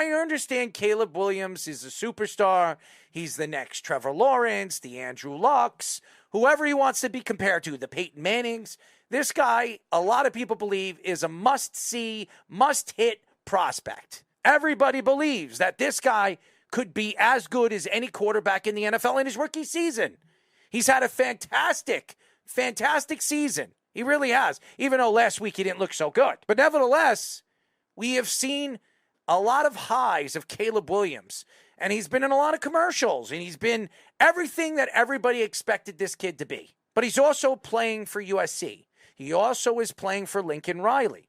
I understand Caleb Williams is a superstar. He's the next Trevor Lawrence, the Andrew Lucks, whoever he wants to be compared to, the Peyton Mannings. This guy, a lot of people believe, is a must-see, must-hit prospect. Everybody believes that this guy could be as good as any quarterback in the NFL in his rookie season. He's had a fantastic season. He really has, even though last week he didn't look so good. But nevertheless, we have seen a lot of highs of Caleb Williams, and he's been in a lot of commercials, and he's been everything that everybody expected this kid to be. But he's also playing for USC. He also is playing for Lincoln Riley.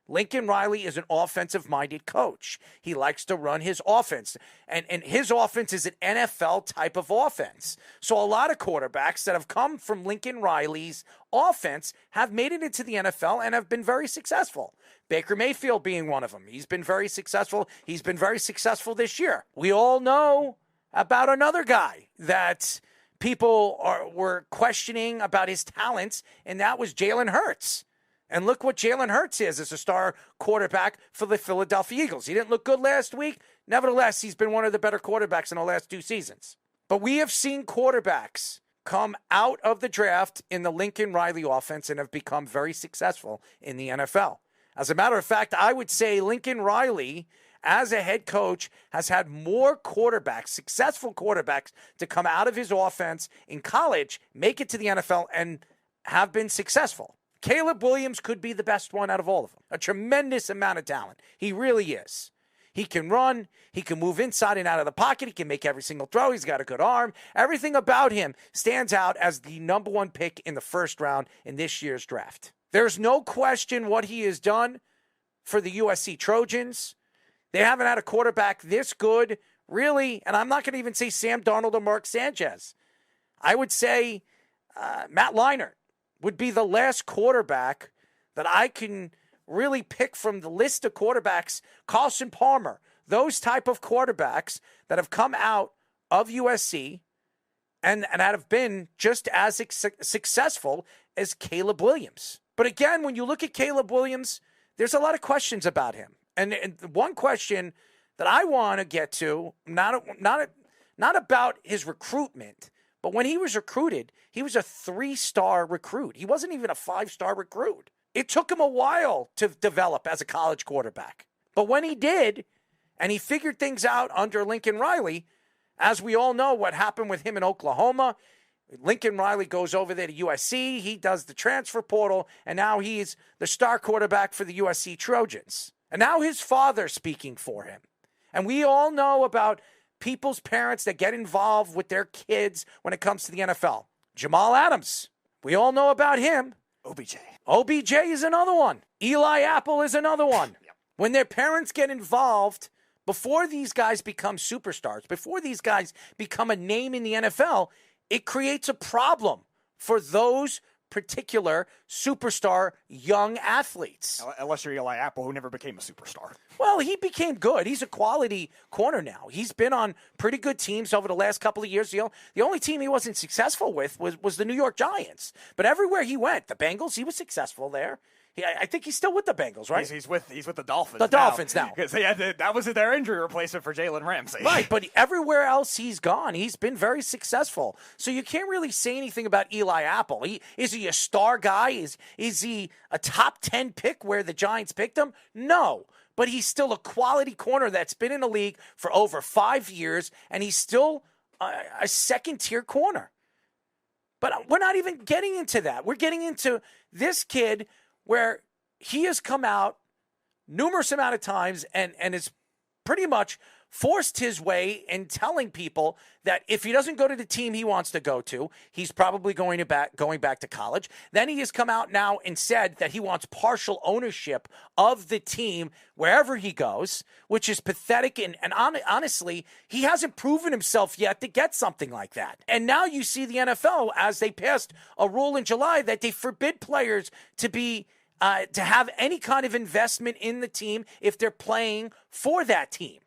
Lincoln Riley is an offensive-minded coach. He likes to run his offense. And his offense is an NFL type of offense. So a lot of quarterbacks that have come from Lincoln Riley's offense have made it into the NFL and have been very successful. Baker Mayfield being one of them. He's been very successful. He's been very successful this year. We all know about another guy that people were questioning about his talents, and that was Jalen Hurts. And look what Jalen Hurts is as a star quarterback for the Philadelphia Eagles. He didn't look good last week. Nevertheless, he's been one of the better quarterbacks in the last 2 seasons. But we have seen quarterbacks come out of the draft in the Lincoln Riley offense and have become very successful in the NFL. As a matter of fact, I would say Lincoln Riley, as a head coach, has had more quarterbacks, successful quarterbacks, to come out of his offense in college, make it to the NFL, and have been successful. Caleb Williams could be the best one out of all of them. A tremendous amount of talent. He really is. He can run. He can move inside and out of the pocket. He can make every single throw. He's got a good arm. Everything about him stands out as the number one pick in the first round in this year's draft. There's no question what he has done for the USC Trojans. They haven't had a quarterback this good, really, and I'm not going to even say Sam Darnold or Mark Sanchez. I would say Matt Leinart would be the last quarterback that I can really pick from the list of quarterbacks. Carson Palmer, those type of quarterbacks that have come out of USC and that have been just as successful as Caleb Williams. But again, when you look at Caleb Williams, there's a lot of questions about him. And one question that I want to get to, not about his recruitment, but when he was recruited, he was a 3-star recruit. He wasn't even a 5-star recruit. It took him a while to develop as a college quarterback. But when he did, and he figured things out under Lincoln Riley, as we all know what happened with him in Oklahoma, Lincoln Riley goes over there to USC. He does the transfer portal, and now he's the star quarterback for the USC Trojans. And now his father's speaking for him. And we all know about people's parents that get involved with their kids when it comes to the NFL. Jamal Adams, we all know about him. OBJ is another one. Eli Apple is another one. Yep. When their parents get involved, before these guys become superstars, before these guys become a name in the NFL, it creates a problem for those particular superstar young athletes. Unless you're Eli Apple, who never became a superstar. Well, he became good. He's a quality corner now. He's been on pretty good teams over the last couple of years. The only team he wasn't successful with was the New York Giants. But everywhere he went, the Bengals, he was successful there. I think he's still with the Bengals, right? He's with the Dolphins. The Dolphins now. Because that was their injury replacement for Jalen Ramsey. Right, but everywhere else he's gone, he's been very successful. So you can't really say anything about Eli Apple. Is he a star guy? Is he a top 10 pick where the Giants picked him? No, but he's still a quality corner that's been in the league for over 5 years, and he's still a second-tier corner. But we're not even getting into that. We're getting into this kid where he has come out numerous amount of times and is pretty much forced his way in telling people that if he doesn't go to the team he wants to go to, he's probably going back to college. Then he has come out now and said that he wants partial ownership of the team wherever he goes, which is pathetic. And honestly, he hasn't proven himself yet to get something like that. And now you see the NFL, as they passed a rule in July that they forbid players to have any kind of investment in the team if they're playing for that team.